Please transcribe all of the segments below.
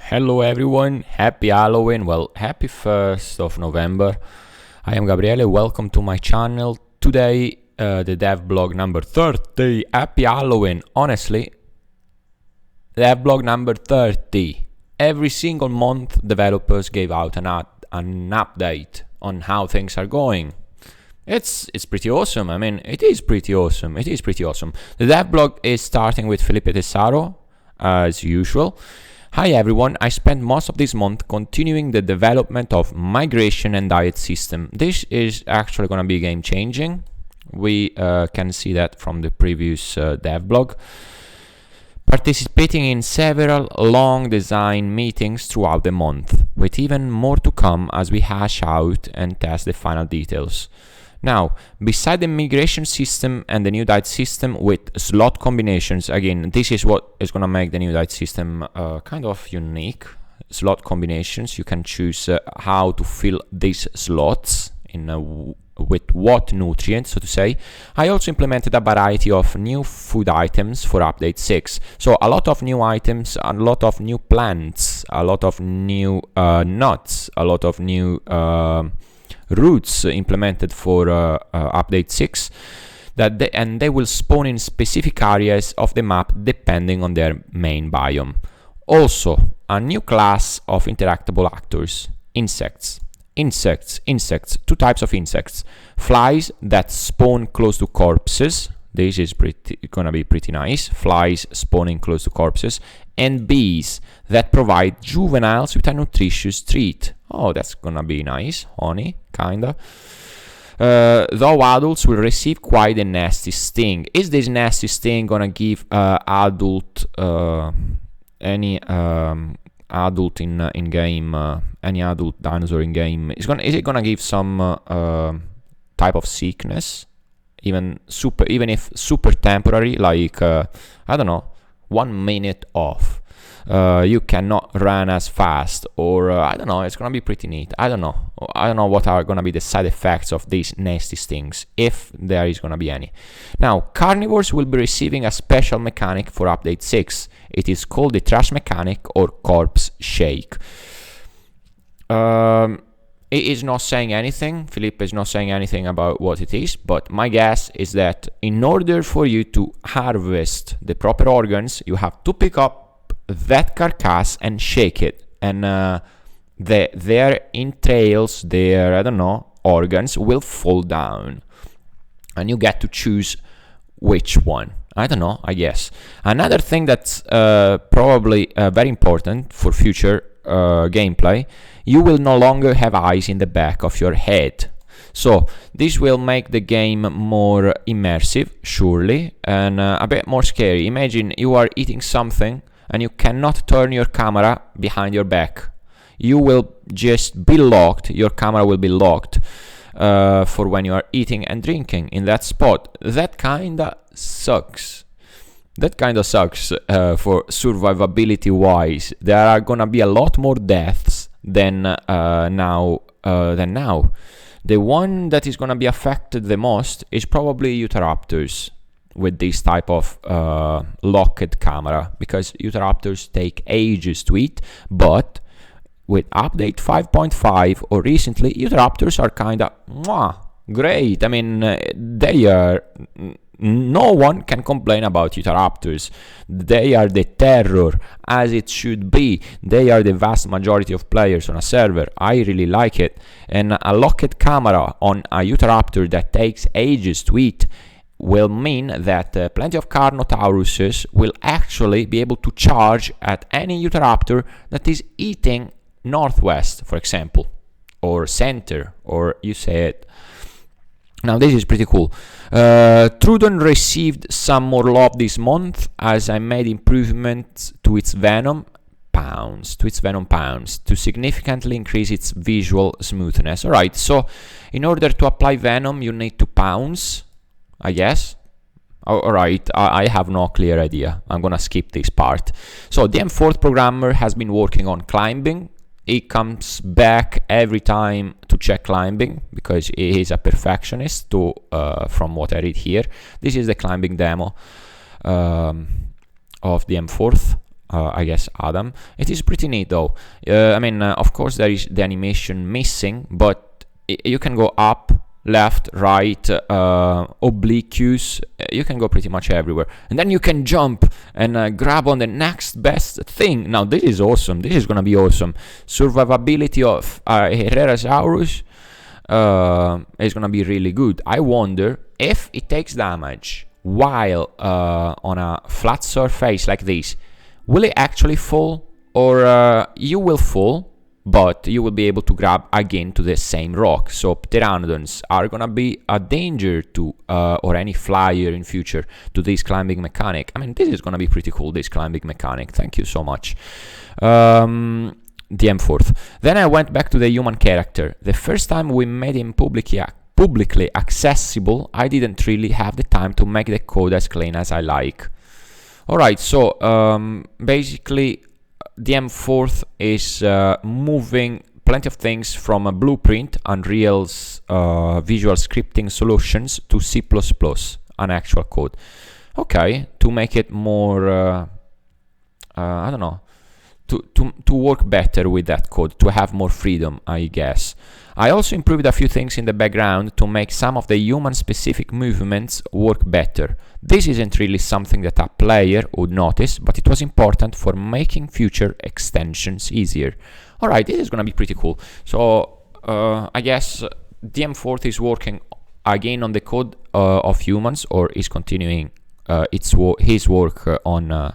Hello everyone, happy Halloween, well, happy 1st of November. I am Gabriele, welcome to my channel. Today, the DevBlog number 30, happy Halloween. Honestly, DevBlog number 30. Every single month, developers gave out an update on how things are going. It's pretty awesome. I mean, it is pretty awesome. The DevBlog is starting with Felipe Tesaro, as usual. Hi everyone, I spent most of this month continuing the development of migration and diet system. This is actually going to be game changing. We can see that from the previous DevBlog. Participating in several long design meetings throughout the month, with even more to come as we hash out and test the final details. Now, beside the migration system and the new diet system with slot combinations, again, this is what is going to make the new diet system kind of unique. Slot combinations, you can choose how to fill these slots with what nutrients, so to say. I also implemented a variety of new food items for update 6. So a lot of new items, a lot of new plants, a lot of new nuts, a lot of new routes implemented for update 6 and they will spawn in specific areas of the map depending on their main biome. Also, a new class of interactable actors, insects, two types of insects, flies that spawn close to corpses. This is gonna be pretty nice, flies spawning close to corpses, and bees that provide juveniles with a nutritious treat. Oh, that's gonna be nice, honey, kinda. Though adults will receive quite a nasty sting. Is this nasty sting gonna give any adult in game, any adult dinosaur in game? Is it gonna give some type of sickness? Even if super temporary, like I don't know, 1 minute off. You cannot run as fast, or I don't know. It's gonna be pretty neat. I don't know what are gonna be the side effects of these nasty stings, if there is gonna be any. Now, carnivores will be receiving a special mechanic for update 6. It is called the trash mechanic or corpse shake. It is not saying anything. Felipe is not saying anything about what it is, but my guess is that in order for you to harvest the proper organs, you have to pick up that carcass and shake it, and their entrails, their, I don't know, organs will fall down, and you get to choose which one. I don't know, I guess. Another thing that's probably very important for future gameplay, you will no longer have eyes in the back of your head. So this will make the game more immersive, surely, and a bit more scary. Imagine you are eating something and you cannot turn your camera behind your back. You will just be locked, your camera will be locked for when you are eating and drinking in that spot. That kinda sucks. For survivability wise. There are gonna be a lot more deaths than now. The one that is gonna be affected the most is probably Utahraptors with this type of locked camera, because Utahraptors take ages to eat, but with update 5.5 or recently, Utahraptors are kinda great. I mean, they are. No one can complain about Utahraptors. They are the terror, as it should be. They are the vast majority of players on a server. I really like it. And a locked camera on a Utahraptor that takes ages to eat will mean that plenty of Carnotauruses will actually be able to charge at any Utahraptor that is eating northwest, for example, or center, or you say it. Now this is pretty cool. Trudon received some more love this month as I made improvements to its venom pounds, to significantly increase its visual smoothness. Alright, so in order to apply venom you need to pounce, I guess. Alright, I have no clear idea. I'm gonna skip this part. So the M4 programmer has been working on climbing. He comes back every time to check climbing because he is a perfectionist, from what I read here. This is the climbing demo of the M4. I guess Adam. It is pretty neat though. I mean, of course there is the animation missing, but you can go up, left, right, obliques. You can go pretty much everywhere, and then you can jump and grab on the next best thing. Now this is awesome. This is gonna be awesome. Survivability of Herrerasaurus is gonna be really good. I wonder if it takes damage while on a flat surface like this, will it actually fall, or you will fall, but you will be able to grab again to the same rock. So pteranodons are gonna be a danger to or any flyer in future to this climbing mechanic. I mean, this is gonna be pretty cool, this climbing mechanic. Thank you so much. The M4th. Then I went back to the human character. The first time we made him publicly accessible, I didn't really have the time to make the code as clean as I like. Alright, so basically the M4th is moving plenty of things from a blueprint, Unreal's visual scripting solutions, to C++, an actual code. Okay, to make it more, I don't know, to work better with that code, to have more freedom, I guess. I also improved a few things in the background to make some of the human-specific movements work better. This isn't really something that a player would notice, but it was important for making future extensions easier. Alright, this is gonna be pretty cool. So, I guess DM4 is working again on the code of humans, or is continuing his work on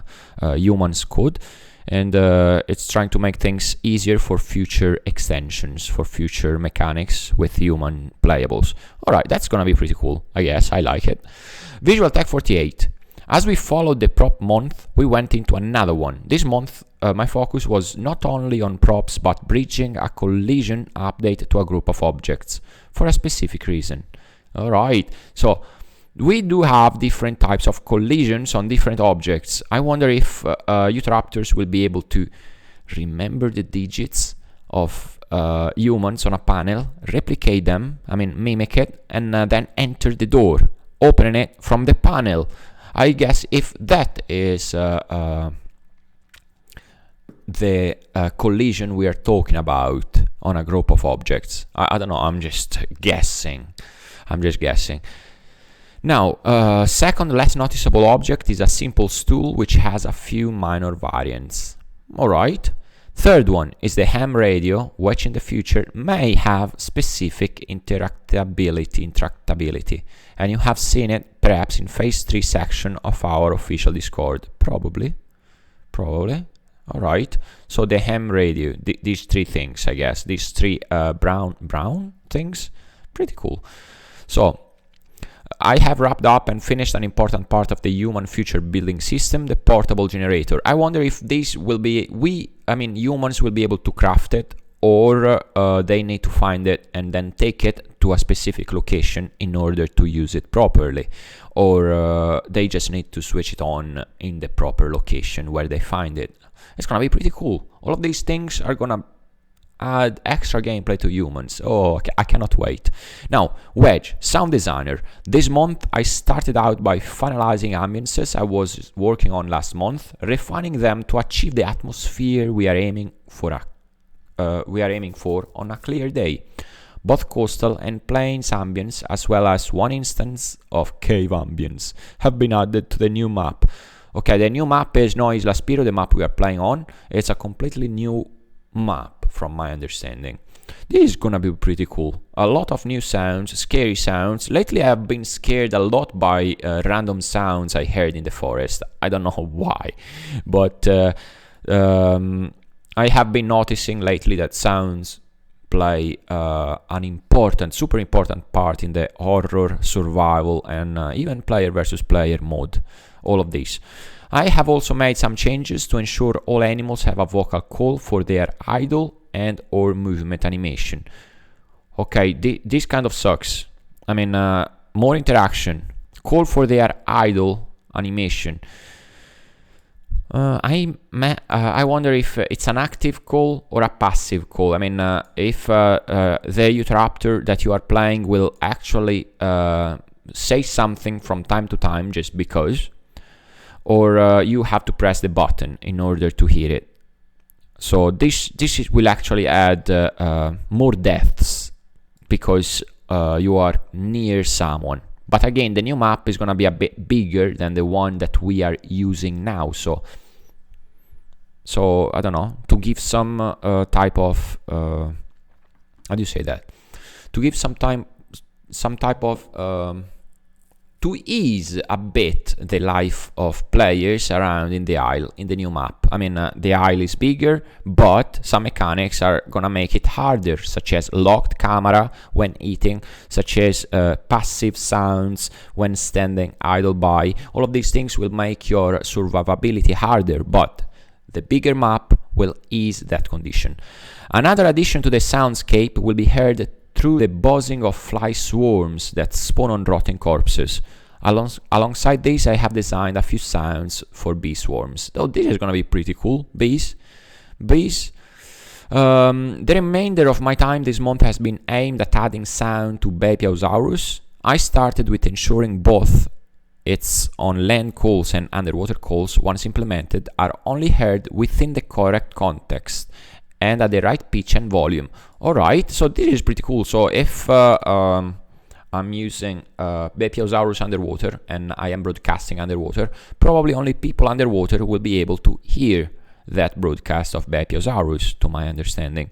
humans code. And it's trying to make things easier for future extensions, for future mechanics with human playables. Alright, that's gonna be pretty cool, I guess. I like it. Visual Tech 48. As we followed the prop month, we went into another one. This month, my focus was not only on props, but bridging a collision update to a group of objects for a specific reason. Alright, so we do have different types of collisions on different objects. I wonder if Utahraptors will be able to remember the digits of humans on a panel, replicate them, I mean mimic it, and then enter the door, open it from the panel. I guess if that is the collision we are talking about on a group of objects. I don't know, I'm just guessing. Now, second less noticeable object is a simple stool which has a few minor variants. Alright. Third one is the ham radio, which in the future may have specific interactability, and you have seen it perhaps in phase 3 section of our official Discord. Probably. Alright. So the ham radio, these three things, I guess, these three brown things, pretty cool. So I have wrapped up and finished an important part of the human future building system, the portable generator. I wonder if this will be, humans will be able to craft it, or they need to find it and then take it to a specific location in order to use it properly, or they just need to switch it on in the proper location where they find it. It's gonna be pretty cool. All of these things are gonna add extra gameplay to humans. Oh, okay, I cannot wait. Now, Wedge, sound designer. This month I started out by finalizing ambiences I was working on last month, refining them to achieve the atmosphere we are aiming for on a clear day. Both coastal and plains ambience, as well as one instance of cave ambience, have been added to the new map. Okay, the new map is Vulnona Isla Spiro, the map we are playing on. It's a completely new map from my understanding. This is gonna be pretty cool. A lot of new sounds, scary sounds. Lately I have been scared a lot by random sounds I heard in the forest. I don't know why, but I have been noticing lately that sounds play an super important part in the horror, survival, and even player versus player mode. All of these. I have also made some changes to ensure all animals have a vocal call for their idle and or movement animation. Okay, this kind of sucks. I mean, more interaction. Call for their idle animation. I wonder if it's an active call or a passive call. I mean, if the Utahraptor that you are playing will actually say something from time to time just because, or you have to press the button in order to hear it. So this will actually add more depths because you are near someone. But again, the new map is gonna be a bit bigger than the one that we are using now. So I don't know, to give some type of how do you say that? To give some type of to ease a bit the life of players around in the isle, in the new map. I mean, the isle is bigger, but some mechanics are gonna make it harder, such as locked camera when eating, such as passive sounds when standing idle by. All of these things will make your survivability harder, but the bigger map will ease that condition. Another addition to the soundscape will be heard through the buzzing of fly swarms that spawn on rotten corpses. Alongside this, I have designed a few sounds for bee swarms. Oh, this is gonna be pretty cool. Bees. The remainder of my time this month has been aimed at adding sound to Bepiosaurus. I started with ensuring both its on land calls and underwater calls, once implemented, are only heard within the correct context and at the right pitch and volume. Alright, so this is pretty cool. So if I'm using Bepiosaurus underwater and I am broadcasting underwater, probably only people underwater will be able to hear that broadcast of Bepiosaurus, to my understanding.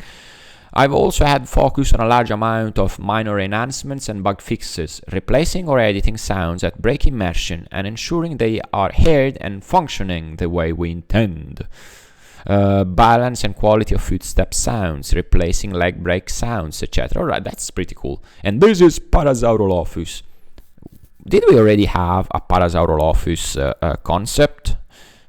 I've also had focus on a large amount of minor enhancements and bug fixes, replacing or editing sounds that break immersion and ensuring they are heard and functioning the way we intend. Balance and quality of footstep sounds, replacing leg break sounds, etc. Alright, that's pretty cool. And this is Parasaurolophus. Did we already have a Parasaurolophus concept?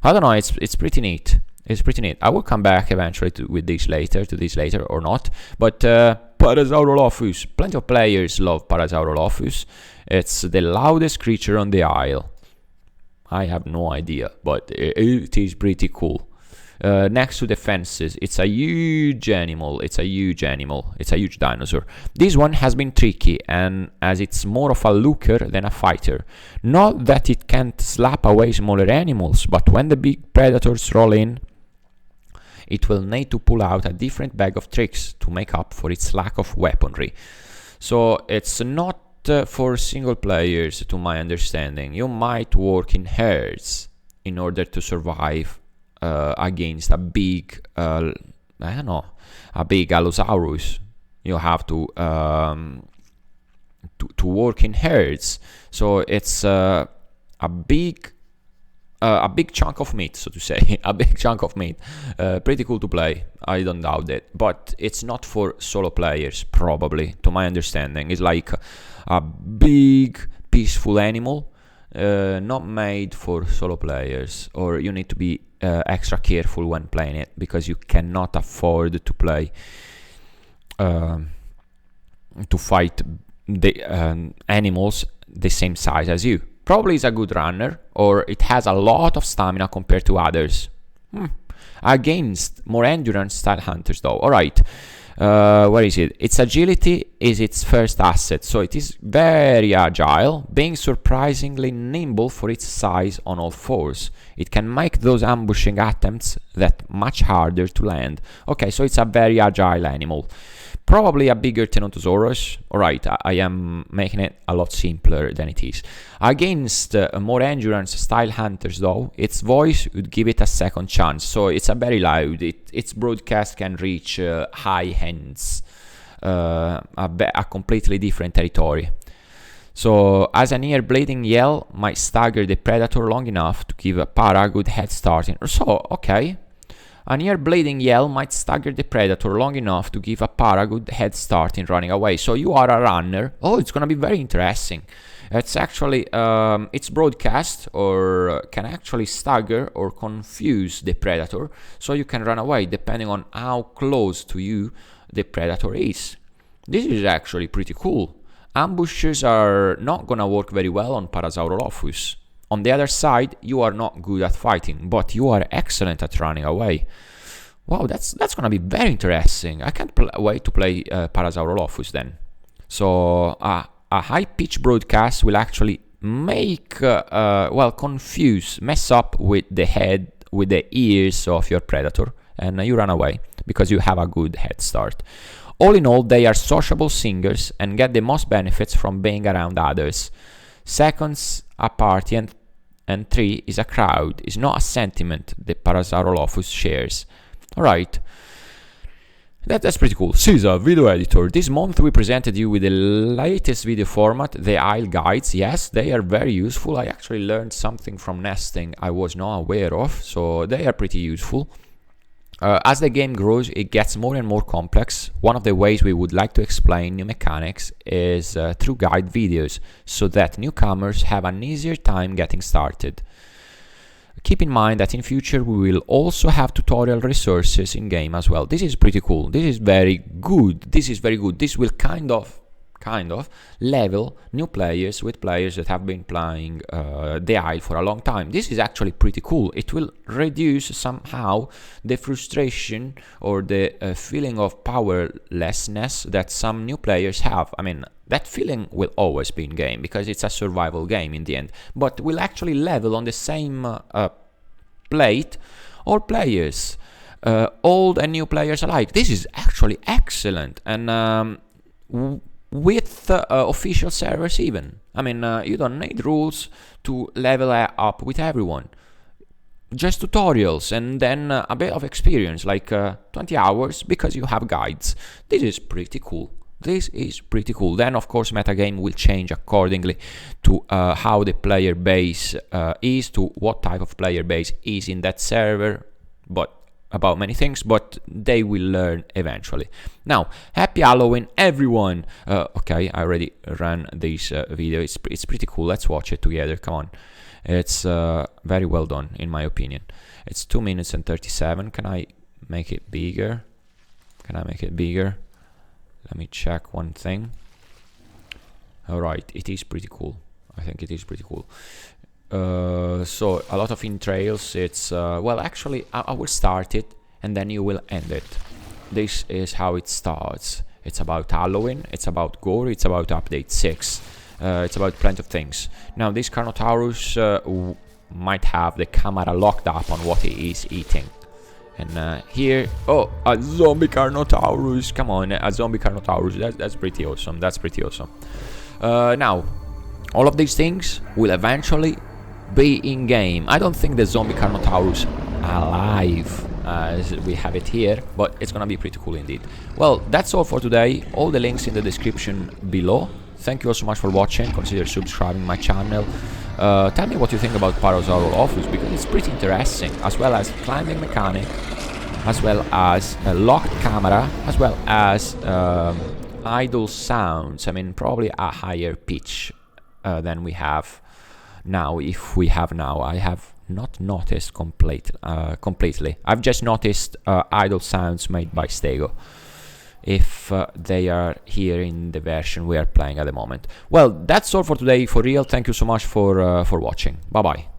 I don't know, it's pretty neat. It's pretty neat. I will come back eventually to this later or not. But Parasaurolophus, plenty of players love Parasaurolophus. It's the loudest creature on the isle. I have no idea, but it is pretty cool. Next to the fences, it's a huge animal. It's a huge dinosaur. This one has been tricky, and as it's more of a looker than a fighter. Not that it can't slap away smaller animals, but when the big predators roll in, it will need to pull out a different bag of tricks to make up for its lack of weaponry. So it's not for single players, to my understanding. You might work in herds in order to survive against a big, a big Allosaurus. You have to work in herds. So it's a big chunk of meat, so to say. A big chunk of meat. Pretty cool to play, I don't doubt it. But it's not for solo players, probably, to my understanding. It's like a big, peaceful animal, not made for solo players. Or you need to be extra careful when playing it, because you cannot afford to play to fight the animals the same size as you. Probably is a good runner, or it has a lot of stamina compared to others. Against more endurance style hunters though. Alright, where is it? Its agility is its first asset, so it is very agile, being surprisingly nimble for its size on all fours. It can make those ambushing attempts that much harder to land. Okay, so it's a very agile animal. Probably a bigger Tyrannosaurus. Alright, I am making it a lot simpler than it is. Against more endurance style hunters though, its voice would give it a second chance. So it's a very loud, its broadcast can reach high hands, a completely different territory. So as an ear bleeding yell might stagger the predator long enough to give a para a good head start. So, okay. An ear bleeding yell might stagger the predator long enough to give a para a good head start in running away. So you are a runner. Oh, it's gonna be very interesting. It's actually, its broadcast or can actually stagger or confuse the predator, so you can run away depending on how close to you the predator is. This is actually pretty cool. Ambushes are not gonna work very well on Parasaurolophus. On the other side, you are not good at fighting, but you are excellent at running away. Wow, that's gonna be very interesting. I can't wait to play Parasaurolophus then. So a high-pitch broadcast will actually make, well, confuse, mess up with the head, with the ears of your predator, and you run away because you have a good head start. All in all, they are sociable singers and get the most benefits from being around others. Seconds a party and three is a crowd, is not a sentiment the Parasaurolophus shares. Alright, that's pretty cool. Caesar, video editor. This month we presented you with the latest video format, the Isle guides. Yes, they are very useful. I actually learned something from nesting I was not aware of, so they are pretty useful. As the game grows, it gets more and more complex. One of the ways we would like to explain new mechanics is through guide videos, so that newcomers have an easier time getting started. Keep in mind that in future we will also have tutorial resources in game as well. This is pretty cool. This is very good. This is very good. This will kind of level new players with players that have been playing the Isle for a long time. This is actually pretty cool. It will reduce somehow the frustration or the feeling of powerlessness that some new players have. I mean, that feeling will always be in game because it's a survival game in the end, but will actually level on the same plate all players, old and new players alike. This is actually excellent, and with official servers even. I mean, you don't need rules to level up with everyone. Just tutorials and then a bit of experience, like 20 hours, because you have guides. This is pretty cool. This is pretty cool. Then, of course, metagame will change accordingly to how the player base is, to what type of player base is in that server, but about many things, but they will learn eventually. Now, happy Halloween, everyone! Okay, I already ran this video. It's pretty cool. Let's watch it together. Come on. It's very well done, in my opinion. It's 2 minutes and 37. Can I make it bigger? Can I make it bigger? Let me check one thing. Alright, it is pretty cool. I think it is pretty cool. So a lot of entrails. It's well, actually I will start it and then you will end it. This is how it starts. It's about Halloween, it's about gore, it's about update 6, it's about plenty of things. Now this Carnotaurus might have the camera locked up on what he is eating, and here, oh, a zombie Carnotaurus. Come on, a zombie Carnotaurus. That's pretty awesome. That's pretty awesome. Now all of these things will eventually be in game. I don't think the zombie Carnotaurus alive as we have it here, but it's gonna be pretty cool indeed. Well, that's all for today. All the links in the description below. Thank you all so much for watching. Consider subscribing my channel. Tell me what you think about Parasaurolophus, because it's pretty interesting, as well as climbing mechanic, as well as a locked camera, as well as idle sounds. I mean, probably a higher pitch than we have now. If we have now, I have not noticed completely. I've just noticed idle sounds made by Stego, if they are here in the version we are playing at the moment. Well, that's all for today, for real. Thank you so much for watching. Bye bye.